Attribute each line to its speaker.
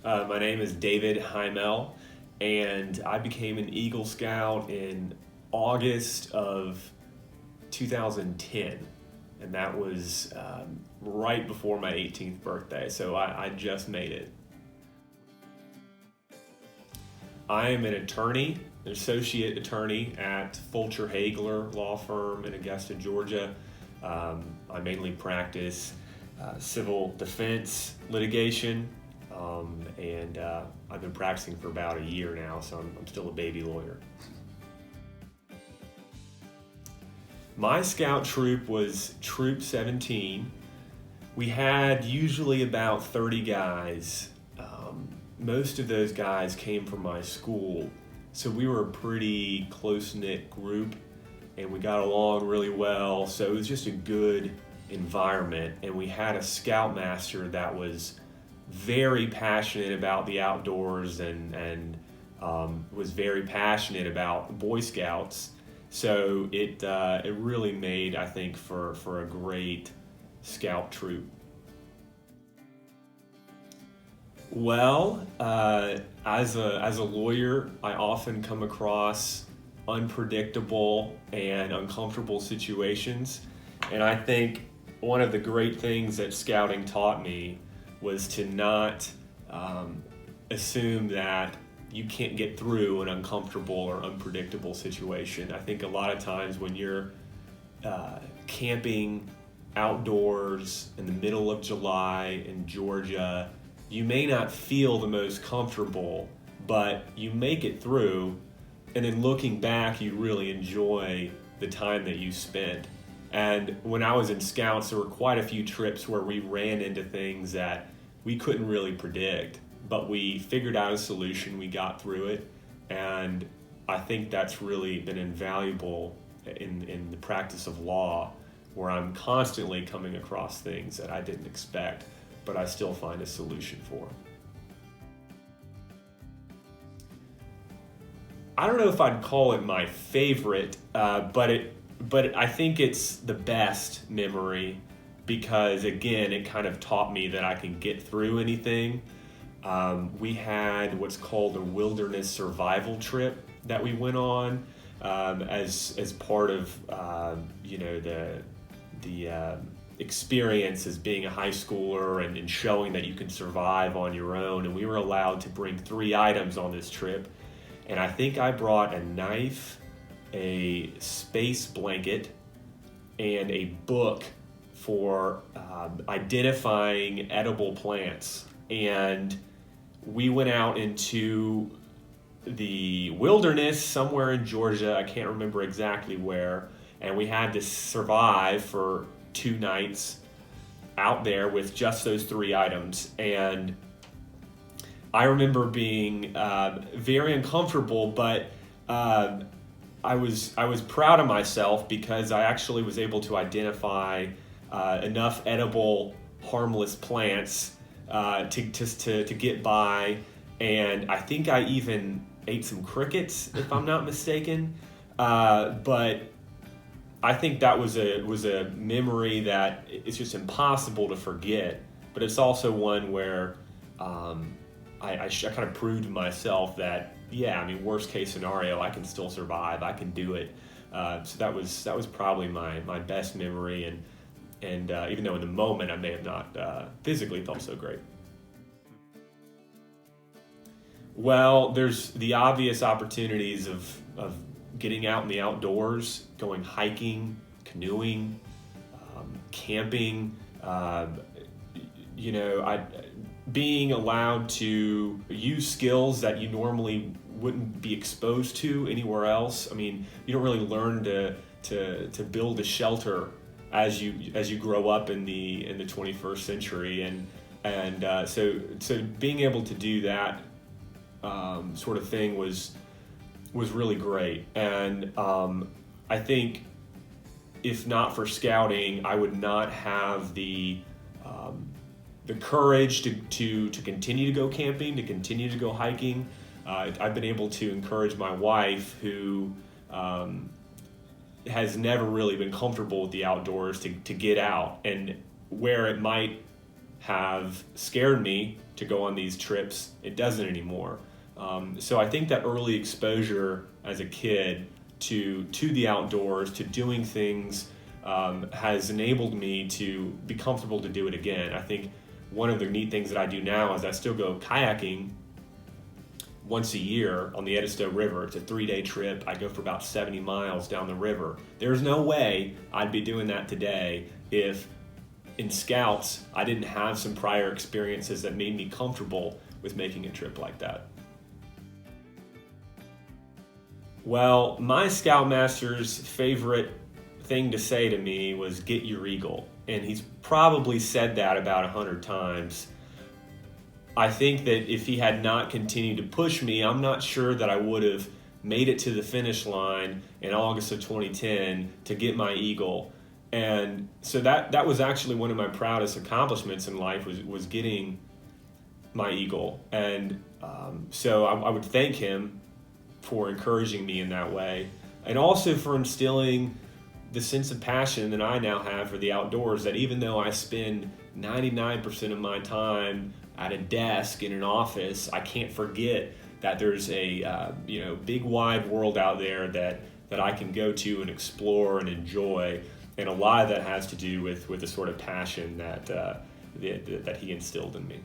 Speaker 1: My name is David Hymel, and I became an Eagle Scout in August of 2010, and that was right before my 18th birthday, so I just made it. I am an attorney, an associate attorney at Fulcher Hagler Law Firm in Augusta, Georgia. I mainly practice civil defense litigation, and I've been practicing for about a year now, so I'm still a baby lawyer. My scout troop was Troop 17. We had usually about 30 guys. Most of those guys came from my school, so we were a pretty close-knit group, and we got along really well, so it was just a good environment. And we had a scoutmaster that was very passionate about the outdoors and was very passionate about Boy Scouts. So it really made, I think, for a great scout troop. Well, as a lawyer, I often come across unpredictable and uncomfortable situations, and I think one of the great things that scouting taught me was to not assume that you can't get through an uncomfortable or unpredictable situation. I think a lot of times when you're camping outdoors in the middle of July in Georgia, you may not feel the most comfortable, but you make it through, and then looking back, you really enjoy the time that you spent. And when I was in Scouts, there were quite a few trips where we ran into things that we couldn't really predict, but we figured out a solution, we got through it, and I think that's really been invaluable in the practice of law, where I'm constantly coming across things that I didn't expect, but I still find a solution for. I don't know if I'd call it my favorite, but I think it's the best memory because, again, it kind of taught me that I can get through anything. We had what's called a wilderness survival trip that we went on as part of the experience as being a high schooler and showing that you can survive on your own. And we were allowed to bring 3 items on this trip. And I think I brought a knife, a space blanket, and a book for identifying edible plants. And we went out into the wilderness somewhere in Georgia, I can't remember exactly where, and we had to survive for 2 nights out there with just those 3 items. And I remember being very uncomfortable, but I was proud of myself because I actually was able to identify enough edible, harmless plants to get by. And I think I even ate some crickets, if I'm not mistaken. But I think that was a memory that it's just impossible to forget. But it's also one where I kind of proved to myself that, yeah, I mean, worst case scenario, I can still survive. I can do it. So that was probably my best memory. And even though in the moment I may have not physically felt so great. Well, there's the obvious opportunities of getting out in the outdoors, going hiking, canoeing, camping, being allowed to use skills that you normally wouldn't be exposed to anywhere else. I mean, you don't really learn to build a shelter as you grow up in the 21st century, and so being able to do that sort of thing was really great. And I think if not for scouting, I would not have the courage to continue to go camping, to continue to go hiking. I've been able to encourage my wife, who has never really been comfortable with the outdoors, to get out, and where it might have scared me to go on these trips. It doesn't anymore. So I think that early exposure as a kid to the outdoors, to doing things, has enabled me to be comfortable to do it again. I think one of the neat things that I do now is I still go kayaking once a year on the Edisto River. It's a 3-day trip. I go for about 70 miles down the river. There's no way I'd be doing that today if in Scouts I didn't have some prior experiences that made me comfortable with making a trip like that. Well, my Scoutmaster's favorite thing to say to me was, "Get your eagle." And he's probably said that about 100 times. I think that if he had not continued to push me, I'm not sure that I would have made it to the finish line in August of 2010 to get my eagle. And so that was actually one of my proudest accomplishments in life, was getting my eagle. And so I would thank him for encouraging me in that way, and also for instilling the sense of passion that I now have for the outdoors, that even though I spend 99% of my time at a desk in an office, I can't forget that there's a big wide world out there that I can go to and explore and enjoy. And a lot of that has to do with the sort of passion that he instilled in me.